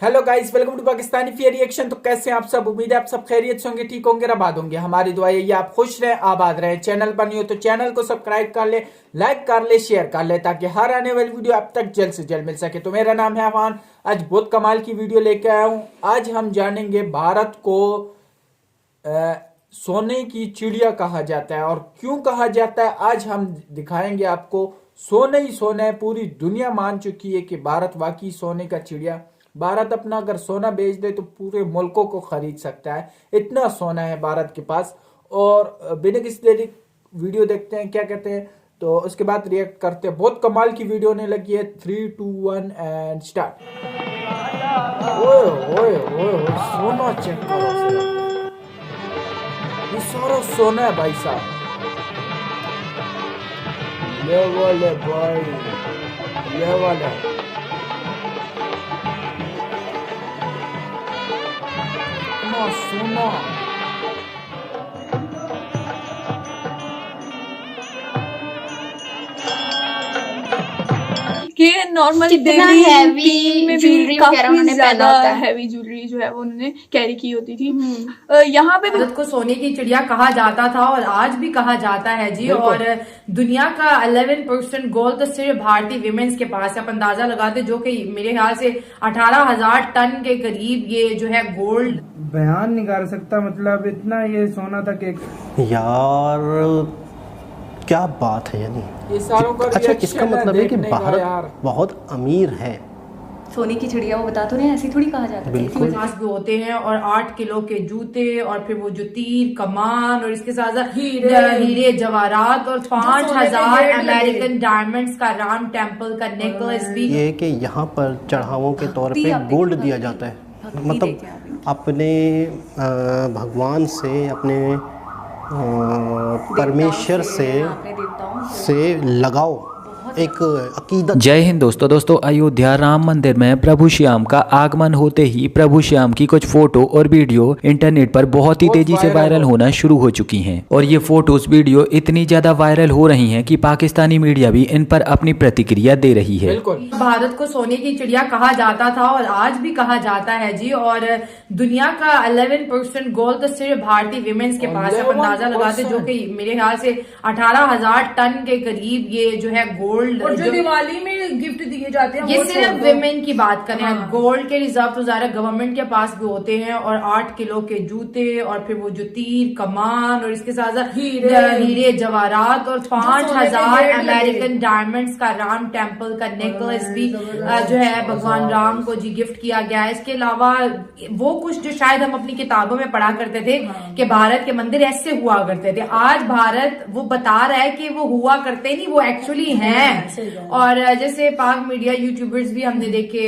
Hello guys, welcome to Pakistani fair reaction. तो कैसे हैं आप सब? उम्मीद है आप सब खैरियत से होंगे, ठीक होंगे, आबाद होंगे। हमारी दुआ यही है आप खुश रहें, आबाद रहें। चैनल पर नहीं हो तो चैनल को सब्सक्राइब कर ले, लाइक कर ले, शेयर कर ले, ताकि हर आने वाली वीडियो आप तक जल्द से जल्द मिल सके। तो मेरा नाम है अफान। आज बहुत कमाल की वीडियो लेके आया हूँ। आज हम जानेंगे भारत को सोने की चिड़िया कहा जाता है और क्यों कहा जाता है। आज हम दिखाएंगे आपको। सोने ही सोना है, पूरी दुनिया मान चुकी है कि भारत वाकई सोने का चिड़िया। भारत अपना अगर सोना बेच दे तो पूरे मुल्कों को खरीद सकता है, इतना सोना है भारत के पास। और बिना किसी देरी वीडियो देखते हैं क्या कहते हैं, तो उसके बाद रिएक्ट करते हैं। बहुत कमाल की वीडियो होने लगी है। 3, 2, 1 एंड स्टार्ट। ओए ओए ओए, सोना चेक करो, ये सारा सोना है भाई साहब। ये वाले भाई, ये वाला सोना। कि नॉर्मल कितना हैवी में भी ज्वेलरी वगैरह काफी उन्होंने ज्यादा पहना होता है। हैवी ज्वेलरी जो है वो उन्होंने कैरी की होती थी। यहाँ पे भी भारत को सोने की चिड़िया कहा जाता था और आज भी कहा जाता है जी। और दुनिया का 11% गोल्ड तो सिर्फ भारतीय विमेन्स के पास है। आप अंदाजा लगाते जो कि मेरे ख्याल से 18,000 टन के करीब ये जो है गोल्ड। बयान नहीं कर सकता, मतलब इतना ये सोना था कि यार क्या बात है। यानी ये सारों का अच्छा, इसका मतलब है कि भारत यार बहुत अमीर है। सोने की चिड़िया वो बता तो नहीं, ऐसी थोड़ी कहा जाता है। बिल्कुल। पास भी होते हैं और 8 किलो के जूते और फिर वो जो तीर कमान और इसके साथ साथ हीरे जवाहरात और 5,000 अमेरिकन डायमंड्स का राम टेम्पल का नेकलेस भी। ये कि यहाँ पर चढ़ावों के तौर पे गोल्ड दिया जाता है, मतलब अपने भगवान से, अपने परमेश्वर से लगाओ, एक अकीदत। जय हिंद दोस्तों, अयोध्या राम मंदिर में प्रभु श्याम का आगमन होते ही प्रभु श्याम की कुछ फोटो और वीडियो इंटरनेट पर बहुत ही तेजी से वायरल होना शुरू हो चुकी हैं। और ये फोटोज वीडियो इतनी ज्यादा वायरल हो रही हैं कि पाकिस्तानी मीडिया भी इन पर अपनी प्रतिक्रिया दे रही है। भारत को सोने की चिड़िया कहा जाता था और आज भी कहा जाता है जी। और दुनिया का 11% गोल्ड तो सिर्फ भारतीय विमेन्स के पास है। आप अंदाजा लगाते जो कि मेरे ख्याल से 18,000 टन के करीब ये जो है गोल्ड, और जो दिवाली में गिफ्ट दिए जाते हैं ये वो सिर्फ विमेन की बात करें। हाँ। गोल्ड के रिजर्व तो ज़्यादा गवर्नमेंट के पास भी होते हैं और 8 किलो के जूते और फिर वो जो तीर कमान और इसके साथ साथ हीरे जवाहरात और 5,000 अमेरिकन डायमंड्स का राम टेम्पल का नेकलेस भी जो है भगवान राम को जी गिफ्ट किया गया है। इसके अलावा वो कुछ जो शायद हम अपनी किताबों में पढ़ा करते थे कि भारत के मंदिर ऐसे हुआ करते थे, आज भारत वो बता रहा है कि वो हुआ करते नहीं, वो एक्चुअली हैं। और जैसे पाक मीडिया यूट्यूबर्स भी हमने देखे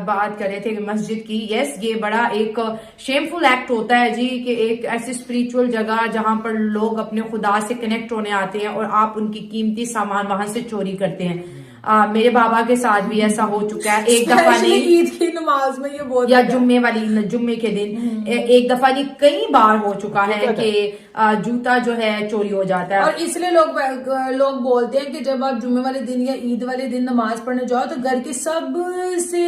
बात कर रहे थे कि मस्जिद की। यस, ये बड़ा एक शेमफुल एक्ट होता है जी कि एक ऐसी स्पिरिचुअल जगह जहां पर लोग अपने खुदा से कनेक्ट होने आते हैं और आप उनकी कीमती सामान वहां से चोरी करते हैं। मेरे बाबा के साथ भी ऐसा हो चुका है। एक दफा नहीं, ईद की नमाज में ये बहुत या जुम्मे के दिन एक दफा नहीं कई बार हो चुका है कि जूता जो है चोरी हो जाता है। और इसलिए लोग बोलते हैं कि जब आप जुम्मे वाले दिन या ईद वाले दिन नमाज पढ़ने जाओ तो घर के सब से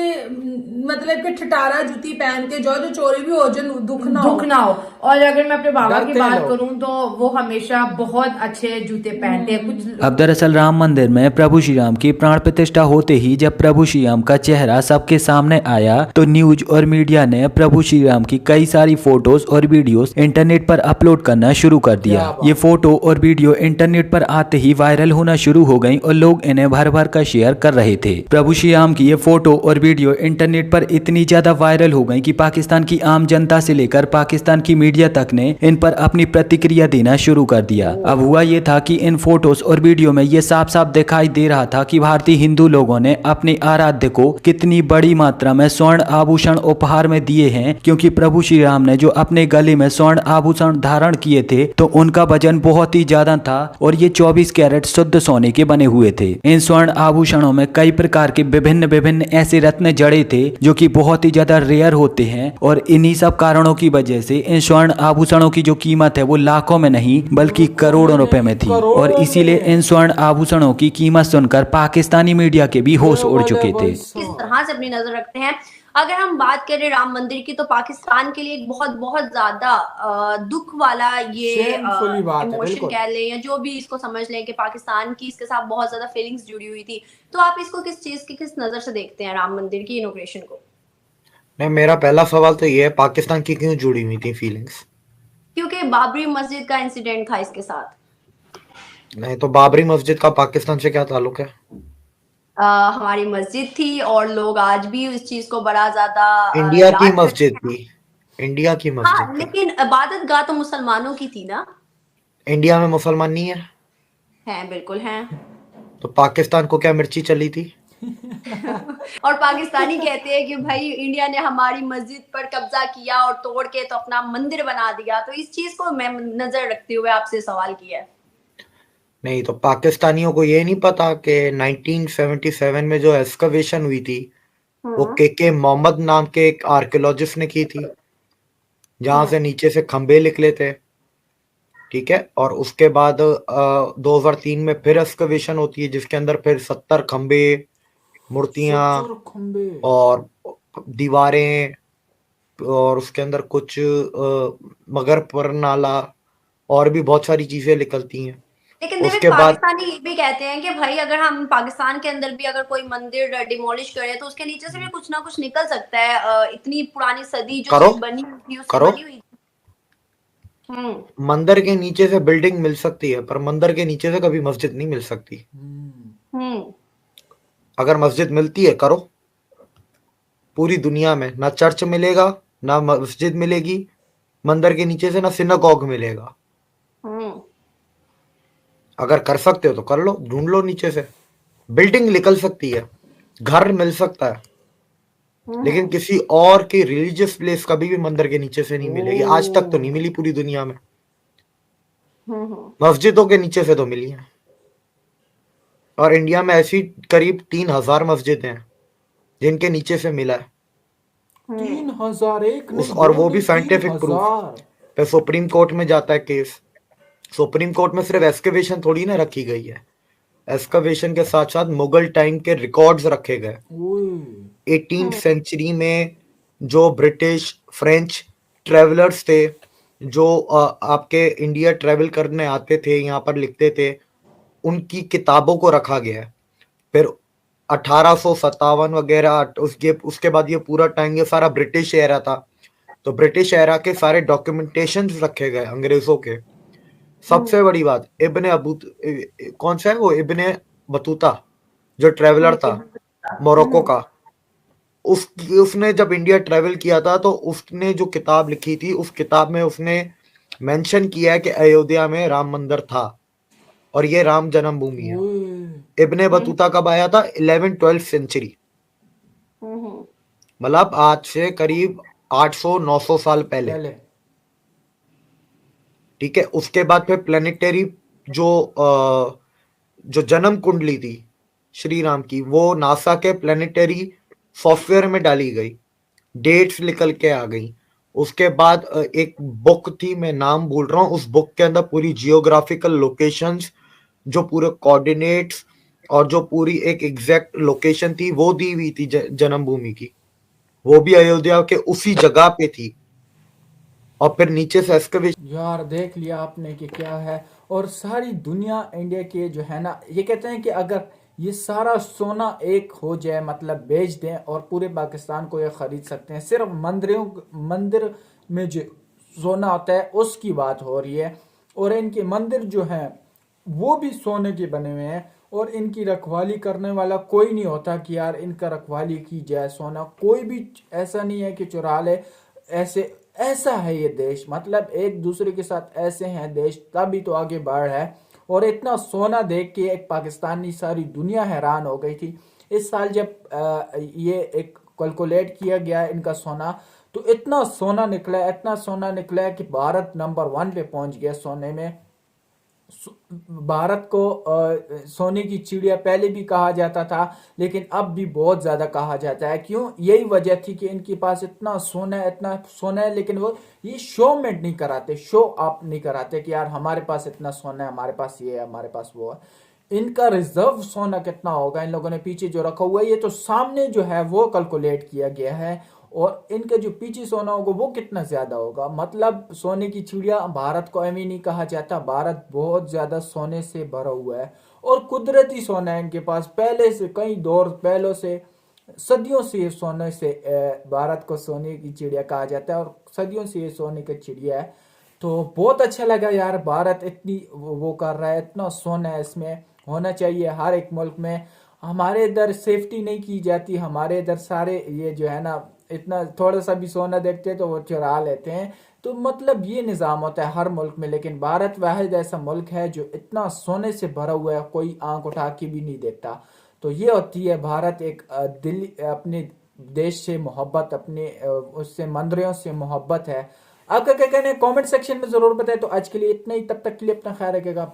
मतलब कि ठठारा जूती पहन के जाओ, जो चोरी भी हो जो दुख ना हो। और अगर मैं अपने बाबा की बात करूं तो वो हमेशा बहुत अच्छे जूते पहनते हैं। कुछ अब दरअसल राम मंदिर में प्रभु श्री राम की प्राण प्रतिष्ठा होते ही जब प्रभु श्री राम का चेहरा सबके सामने आया तो न्यूज और मीडिया ने प्रभु श्री राम की कई सारी फोटोज और वीडियोस इंटरनेट पर अपलोड करना शुरू कर दिया। ये फोटो और वीडियो इंटरनेट पर आते ही वायरल होना शुरू हो गई और लोग इन्हें भर भर कर शेयर कर रहे थे। प्रभु श्री राम की ये फोटो और वीडियो इंटरनेट पर इतनी ज्यादा वायरल हो गई कि पाकिस्तान की आम जनता से लेकर पाकिस्तान की मीडिया तक ने इन पर अपनी प्रतिक्रिया देना शुरू कर दिया। अब हुआ ये था कि इन फोटोज और वीडियो में ये साफ साफ दिखाई दे रहा था कि भारतीय हिंदू लोगों ने अपने आराध्य को कितनी बड़ी मात्रा में स्वर्ण आभूषण उपहार में दिए हैं, क्योंकि प्रभु श्री राम ने जो अपने गले में स्वर्ण आभूषण धारण किए थे तो उनका वजन बहुत ही ज्यादा था और ये 24 कैरेट शुद्ध सोने के बने हुए थे। इन स्वर्ण आभूषणों में कई प्रकार के विभिन्न ऐसे रत्न जड़े थे जो कि बहुत ही ज्यादा रेयर होते हैं और इन्हीं सब कारणों की वजह से इन स्वर्ण आभूषणों की जो कीमत है वो लाखों में नहीं बल्कि करोड़ों रुपए में थी। और इसीलिए इन स्वर्ण आभूषणों की कीमत सुनकर पाकिस्तानी मीडिया के भी होश उड़ चुके थे। किस तरह से अपनी नजर रखते हैं अगर हम बात करें राम मंदिर की, तो पाकिस्तान के लिए एक बहुत बहुत ज्यादा दुख वाला ये शेमफुली बात है, इमोशन बिल्कुल। कह लें या जो भी इसको समझ लें कि पाकिस्तान की इसके साथ बहुत ज्यादा फीलिंग्स जुड़ी हुई थी। तो आप इसको किस चीज की, किस नजर से देखते हैं राम मंदिर की इनोग्रेशन को? नहीं, मेरा पहला सवाल तो ये है, पाकिस्तान की क्यों जुड़ी हुई थी फीलिंग्स? क्योंकि बाबरी मस्जिद का इंसिडेंट था इसके साथ। नहीं तो बाबरी मस्जिद का पाकिस्तान से क्या ताल्लुक है? हमारी मस्जिद थी और लोग आज भी उस चीज को बड़ा ज्यादा इंडिया की याद करते मस्जिद हैं। थी, इंडिया की हाँ, मस्जिद थी। लेकिन इबादत गाह तो मुसलमानों की थी ना। इंडिया में मुसलमान नहीं है हैं, बिल्कुल हैं। तो पाकिस्तान को क्या मिर्ची चली थी? और पाकिस्तानी कहते हैं कि भाई इंडिया ने हमारी मस्जिद पर कब्जा किया और तोड़ के तो अपना मंदिर बना दिया। तो इस चीज को मैं नजर रखते हुए आपसे सवाल किया है। नहीं तो पाकिस्तानियों को ये नहीं पता कि 1977 में जो एक्सकवेशन हुई थी वो के मोहम्मद नाम के एक आर्कियोलॉजिस्ट ने की थी, जहां से नीचे से खंबे निकले थे, ठीक है। और उसके बाद 2003 में फिर एक्सकवेशन होती है जिसके अंदर फिर 70 खंबे, मूर्तियां 70 खंबे। और दीवारें और उसके अंदर कुछ मगरपर नाला और भी बहुत सारी चीजें निकलती हैं। लेकिन दिव्य, उसके बाद पाकिस्तानी ये भी कहते हैं कि भाई अगर हम पाकिस्तान के अंदर भी अगर कोई मंदिर डिमोलिश करें तो उसके नीचे से भी कुछ ना कुछ निकल सकता है। इतनी पुरानी सदी जो करो, चीज बनी हुई थी उससे करो। बनी हुई थी। मंदिर के नीचे से बिल्डिंग मिल सकती है पर मंदिर के नीचे से कभी मस्जिद नहीं मिल सकती। हम्म अगर मस्जिद मिलती है, करो। पूरी दुनिया में ना चर्च मिलेगा, ना मस्जिद मिलेगी मंदिर के नीचे से, ना सिनागॉग मिलेगा। हम्म अगर कर सकते हो तो कर लो, ढूंढ लो नीचे से। बिल्डिंग निकल सकती है, घर मिल सकता है, लेकिन किसी और की रिलीजियस प्लेस कभी भी मंदिर के नीचे से नहीं मिलेगी। आज तक तो नहीं मिली पूरी दुनिया में। मस्जिदों के नीचे से तो मिली है। और इंडिया में ऐसी करीब 3000 मस्जिद हैं जिनके नीचे से मिला है। 3000? एक नहीं, और वो दो भी नहीं, साइंटिफिक प्रूफ 3000। पे सुप्रीम कोर्ट में जाता है केस। सुप्रीम कोर्ट में सिर्फ एक्सकवेशन थोड़ी ना रखी गई है, एक्सकवेशन के साथ साथ मुगल टाइम के रिकॉर्ड्स रखे गए। 18th सेंचुरी में जो ब्रिटिश फ्रेंच ट्रेवलर्स थे, जो आपके इंडिया ट्रेवल करने आते थे, यहाँ पर लिखते थे, उनकी किताबों को रखा गया है। फिर 1857 वगैरह उसके बाद ये पूरा टाइम ये सारा ब्रिटिश एरा था, तो ब्रिटिश एरा के सारे डॉक्यूमेंटेशन रखे गए अंग्रेजों के। सबसे बड़ी बात, कौन सा है वो, इब्ने बतूता जो ट्रेवलर था मोरक्को का, उसने जब इंडिया ट्रेवल किया था तो उसने जो किताब लिखी थी, उस किताब में उसने मेंशन किया है कि अयोध्या में राम मंदिर था और ये राम जन्मभूमि है। इब्ने बतूता कब आया था? 11th-12th सेंचुरी, मतलब आज से करीब 800-900 साल पहले, ठीक है। उसके बाद फिर प्लेनेटरी जो जन्म कुंडली थी श्री राम की, वो नासा के प्लेनेटरी सॉफ्टवेयर में डाली गई, डेट्स निकल के आ गई। उसके बाद एक बुक थी, मैं नाम भूल रहा हूँ, उस बुक के अंदर पूरी जियोग्राफिकल लोकेशंस, जो पूरे कोऑर्डिनेट्स और जो पूरी एक एग्जैक्ट लोकेशन थी वो दी हुई थी जन्मभूमि की, वो भी अयोध्या के उसी जगह पे थी। और फिर नीचे से एक्सकवेशन। यार देख लिया आपने कि क्या है। और सारी दुनिया इंडिया के जो है ना, ये कहते हैं कि अगर ये सारा सोना एक हो जाए, मतलब बेच दें और पूरे पाकिस्तान को ये खरीद सकते हैं। सिर्फ मंदिर में जो सोना होता है उसकी बात हो रही है। और इनके मंदिर जो हैं वो भी सोने के बने हुए हैं और इनकी रखवाली करने वाला कोई नहीं होता कि यार इनका रखवाली की जाए। सोना कोई भी ऐसा नहीं है कि चुरा ले। ऐसा है ये देश, मतलब एक दूसरे के साथ ऐसे हैं देश, तभी तो आगे बढ़ रहा है। और इतना सोना देख के एक पाकिस्तानी सारी दुनिया हैरान हो गई थी। इस साल जब ये एक कैलकुलेट किया गया इनका सोना, तो इतना सोना निकला कि भारत नंबर 1 पे पहुंच गया सोने में। भारत को सोने की चिड़िया पहले भी कहा जाता था, लेकिन अब भी बहुत ज्यादा कहा जाता है। क्यों? यही वजह थी कि इनके पास इतना सोना है, लेकिन वो ये शोमेंट नहीं कराते, शो अप नहीं कराते कि यार हमारे पास इतना सोना है, हमारे पास ये है, हमारे पास वो है। इनका रिजर्व सोना कितना होगा, इन लोगों ने पीछे जो रखा हुआ है, ये तो सामने जो है वो कैलकुलेट किया गया है, और इनका जो पीछे सोना होगा वो कितना ज्यादा होगा। मतलब सोने की चिड़िया भारत को एवं नहीं कहा जाता, भारत बहुत ज्यादा सोने से भरा हुआ है और कुदरती सोना है इनके पास, पहले से कई दौर पहलों से, सदियों से ये सोने से भारत को सोने की चिड़िया कहा जाता है और सदियों से ये सोने की चिड़िया है। तो बहुत अच्छा लगा यार, भारत इतनी वो कर रहा है, इतना सोना है इसमें, होना चाहिए हर एक मुल्क में। हमारे इधर सेफ्टी नहीं की जाती, हमारे इधर सारे ये जो है ना, इतना थोड़ा सा भी सोना देखते हैं तो वो चुरा लेते हैं। तो मतलब ये निज़ाम होता है हर मुल्क में, लेकिन भारत वाहिद ऐसा मुल्क है जो इतना सोने से भरा हुआ है, कोई आंख उठा के भी नहीं देखता। तो ये होती है भारत एक दिल, अपने देश से मोहब्बत, अपने उससे मंदिरों से मोहब्बत है। आपका क्या कहना है कमेंट सेक्शन में जरूर बताएं। तो आज के लिए इतना ही, तब तक के लिए अपना ख्याल रखिएगा।